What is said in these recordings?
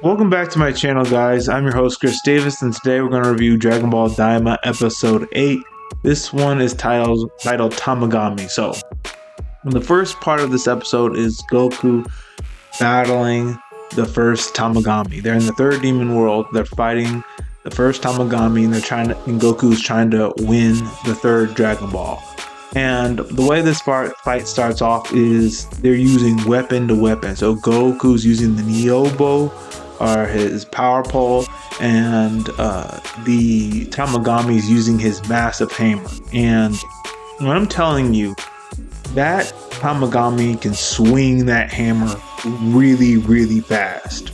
Welcome back to my channel, guys. I'm your host, Chris Davis, and today we're going to review Dragon Ball Daima Episode 8. This one is titled Tamagami. So, the first part of this episode is Goku battling the first Tamagami. They're in the third demon world. They're fighting the first Tamagami, and Goku's trying to win the third Dragon Ball. And the way this fight starts off is they're using weapon to weapon. So Goku's using the Niobo, or his power pole, and the Tamagami's using his massive hammer. And what I'm telling you, that Tamagami can swing that hammer really, really fast.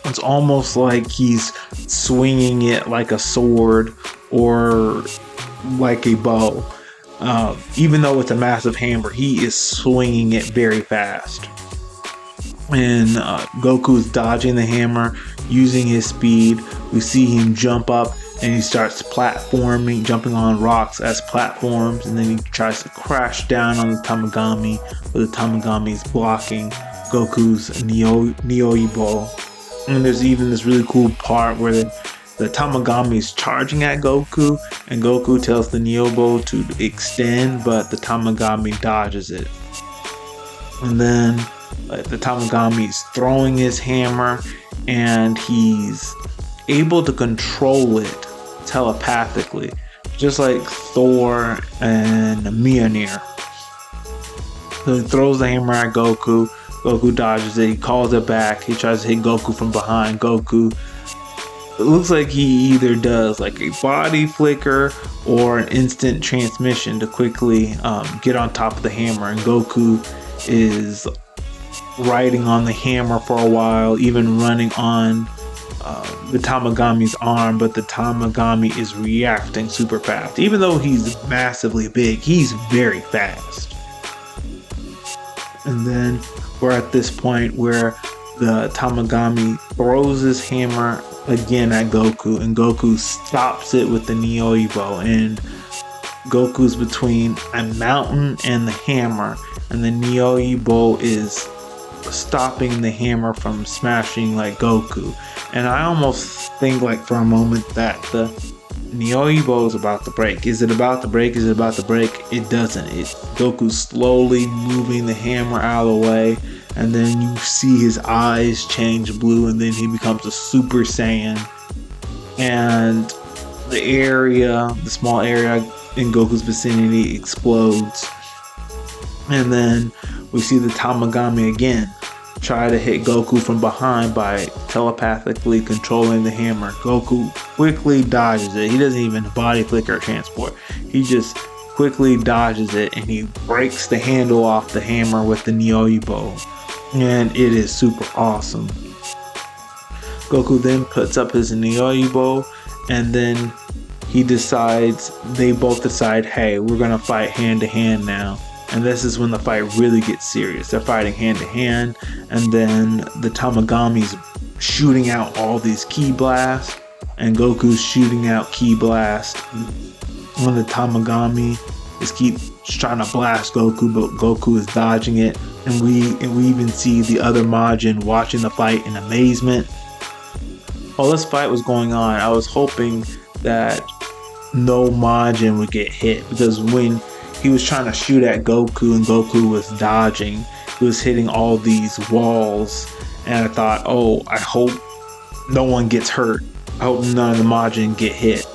It's almost like he's swinging it like a sword or like a bow. Even though it's a massive hammer, he is swinging it very fast. And Goku's dodging the hammer, using his speed. We see him jump up and he starts platforming, jumping on rocks as platforms, and then he tries to crash down on the Tamagami, but the Tamagami's blocking Goku's Niobo. And there's even this really cool part where the Tamagami is charging at Goku, and Goku tells the Niobo to extend, but the Tamagami dodges it. And then the Tamagami is throwing his hammer, and he's able to control it telepathically, just like Thor and Mjolnir. So he throws the hammer at Goku. Goku dodges it. He calls it back. He tries to hit Goku from behind. It looks like he either does like a body flicker or an instant transmission to quickly get on top of the hammer, and Goku is riding on the hammer for a while, even running on the Tamagami's arm, but the Tamagami is reacting super fast. Even though he's massively big, he's very fast. And then we're at this point where the Tamagami throws his hammer again at Goku, and Goku stops it with the Niobo, and Goku's between a mountain and the hammer, and the Niobo is stopping the hammer from smashing like Goku. And I almost think like for a moment that the Niobo is about to break. Is it about to break? Is it about to break? It doesn't. Goku's slowly moving the hammer out of the way, and then you see his eyes change blue, and then he becomes a Super Saiyan, and the small area in Goku's vicinity explodes. And then we see the Tamagami again try to hit Goku from behind by telepathically controlling the hammer. Goku quickly dodges it. He doesn't even body flicker or transport. He just quickly dodges it, and he breaks the handle off the hammer with the Niobo. And it is super awesome. Goku then puts up his Niobo, and then they both decide, hey, we're gonna fight hand to hand now. And this is when the fight really gets serious. They're fighting hand to hand, and then the Tamagami's shooting out all these ki blasts, and Goku's shooting out ki blast. When the Tamagami keeps trying to blast Goku, but Goku is dodging it, and we even see the other Majin watching the fight in amazement. While this fight was going on, I was hoping that no Majin would get hit, because when he was trying to shoot at Goku and Goku was dodging, he was hitting all these walls, and I thought, oh, I hope no one gets hurt. I hope none of the Majin get hit.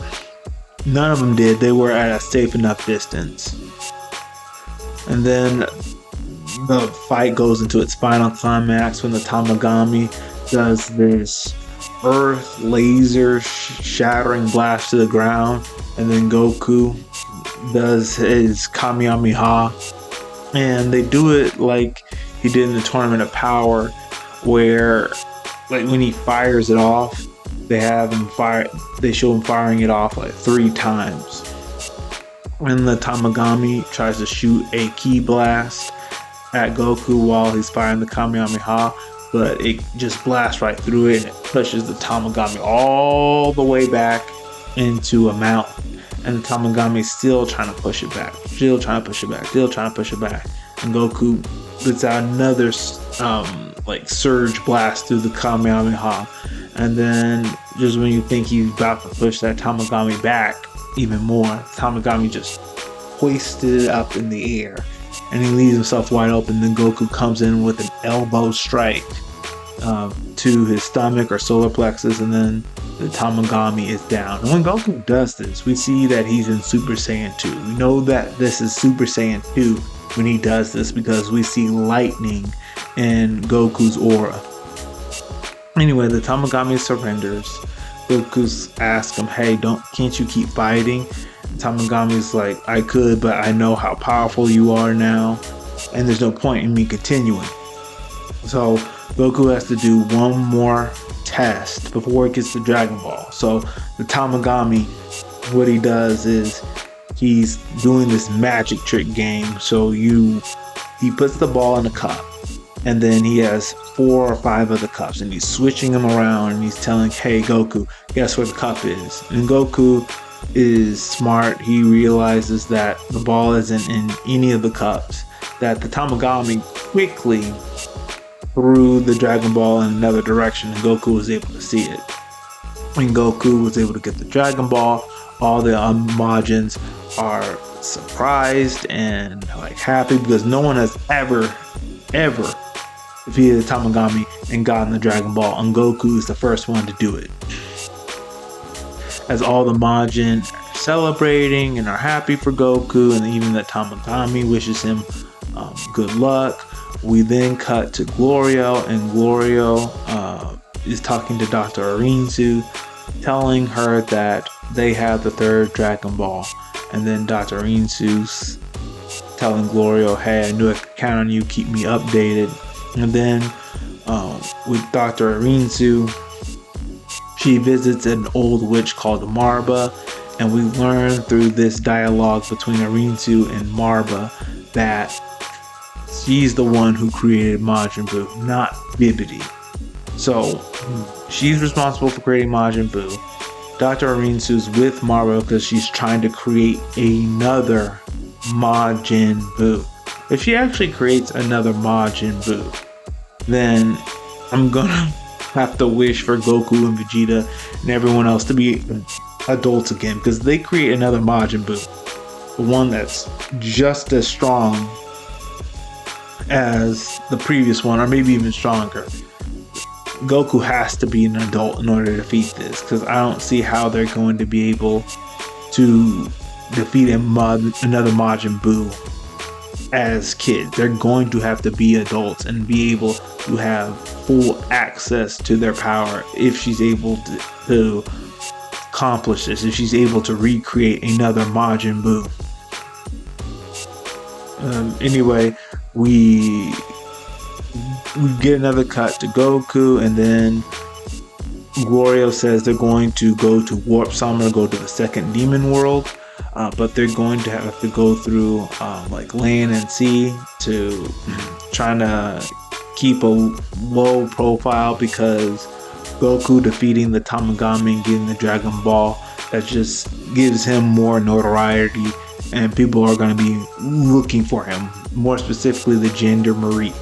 None of them did. They were at a safe enough distance. And then the fight goes into its final climax when the Tamagami does this earth laser shattering blast to the ground, and then Goku does his Kamehameha, and they do it like he did in the Tournament of Power, where like when he fires it off, they show him firing it off like 3 times. When the Tamagami tries to shoot a ki blast at Goku while he's firing the Kamehameha, but it just blasts right through it, and it pushes the Tamagami all the way back into a mountain. And the Tamagami is still trying to push it back, still trying to push it back. And Goku lets out another like surge blast through the Kamehameha. And then just when you think he's about to push that Tamagami back even more, Tamagami just hoisted it up in the air and he leaves himself wide open. Then Goku comes in with an elbow strike to his stomach or solar plexus, and then the Tamagami is down. And when Goku does this, we see that he's in Super Saiyan 2. We know that this is Super Saiyan 2 when he does this because we see lightning in Goku's aura. Anyway, the Tamagami surrenders. Goku's asks him, hey, can't you keep fighting? Tamagami's like, I could, but I know how powerful you are now, and there's no point in me continuing. So Goku has to do one more test before he gets the Dragon Ball. So the Tamagami, what he does is he's doing this magic trick game. So he puts the ball in a cup, and then he has 4 or 5 other cups, and he's switching them around, and he's telling, hey Goku, guess where the cup is? And Goku is smart. He realizes that the ball isn't in any of the cups, that the Tamagami quickly threw the Dragon Ball in another direction, and Goku was able to see it. When Goku was able to get the Dragon Ball, all the Majins are surprised and like happy because no one has ever defeated the Tamagami and gotten the Dragon Ball, and Goku is the first one to do it. As all the Majin are celebrating and are happy for Goku, and even the Tamagami wishes him good luck. We then cut to Glorio, and Glorio is talking to Dr. Arinsu, telling her that they have the 3rd Dragon Ball. And then Dr. Arinsu's telling Glorio, hey, I knew I could count on you, keep me updated. And then with Dr. Arinsu, she visits an old witch called Marba, and we learn through this dialogue between Arinsu and Marba that she's the one who created Majin Buu, not Bibbidi. So she's responsible for creating Majin Buu. Dr. Arinsu's with Marba because she's trying to create another Majin Buu. If she actually creates another Majin Buu, then I'm gonna have to wish for Goku and Vegeta and everyone else to be adults again, because they create another Majin Buu, one that's just as strong as the previous one, or maybe even stronger. Goku has to be an adult in order to defeat this, because I don't see how they're going to be able to defeat another Majin Buu as kids. They're going to have to be adults and be able to have full access to their power if she's able to accomplish this, if she's able to recreate another Majin Buu. Anyway, we get another cut to Goku, and then Glorio says they're going to go to Warp Summer, go to the 2nd Demon World, but they're going to have to go through like land and sea to trying to keep a low profile, because Goku defeating the Tamagami and getting the Dragon Ball, that just gives him more notoriety, and people are going to be looking for him, more specifically the Gendarmerie.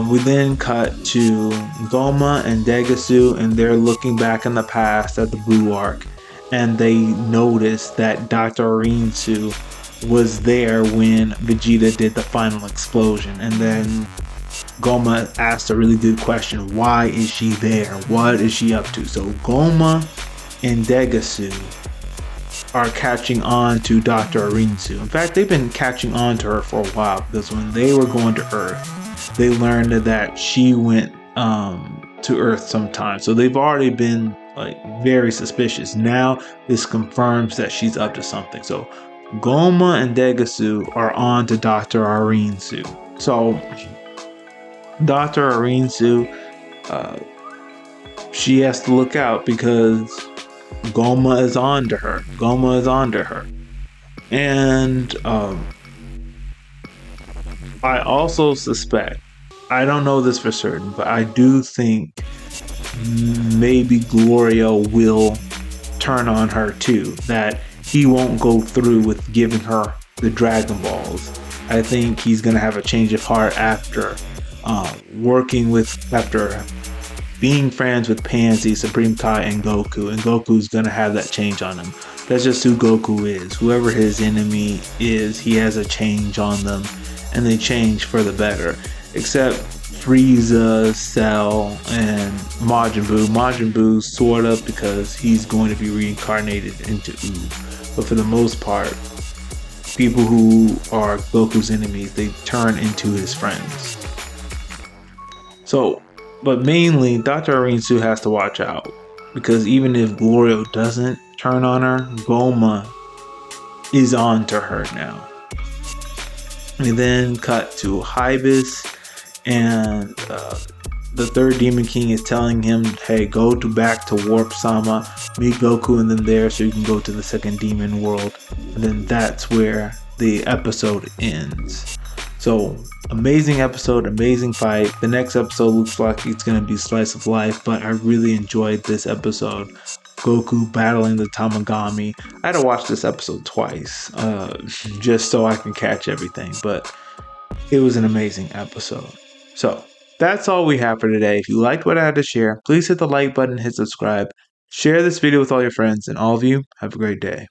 We then cut to Goma and Degasu, and they're looking back in the past at the Buu arc, and they notice that Dr. Arinsu was there when Vegeta did the final explosion. And then Goma asked a really good question: why is she there? What is she up to? So Goma and Degasu are catching on to Dr. Arinsu. In fact, they've been catching on to her for a while, because when they were going to Earth, they learned that she went to Earth sometime. So they've already been like very suspicious. Now this confirms that she's up to something. So Goma and Degasu are on to Dr. Arinsu. So Dr. Arinsu, she has to look out, because Goma is on to her. Goma is on to her. And I also suspect, I don't know this for certain, but I do think maybe Glorio will turn on her too. That he won't go through with giving her the Dragon Balls, I think he's gonna have a change of heart after after being friends with Pansy, Supreme Kai, and Goku's gonna have that change on him. That's just who Goku is. Whoever his enemy is, he has a change on them, and they change for the better. Except Frieza, Cell, and Majin Buu. Majin Buu sort of, because he's going to be reincarnated into Oob. But for the most part, people who are Goku's enemies, they turn into his friends. So, but mainly, Dr. Arinsu has to watch out, because even if Glorio doesn't turn on her, Goma is on to her now. And then cut to Hybis, and the third Demon King is telling him, hey, go back to Warp Sama, meet Goku and them there so you can go to the second demon world. And then that's where the episode ends. So, amazing episode, amazing fight. The next episode looks like it's going to be slice of life, but I really enjoyed this episode. Goku battling the Tamagami. I had to watch this episode twice, just so I can catch everything, but it was an amazing episode. So, that's all we have for today. If you liked what I had to share, please hit the like button, hit subscribe, share this video with all your friends, and all of you, have a great day.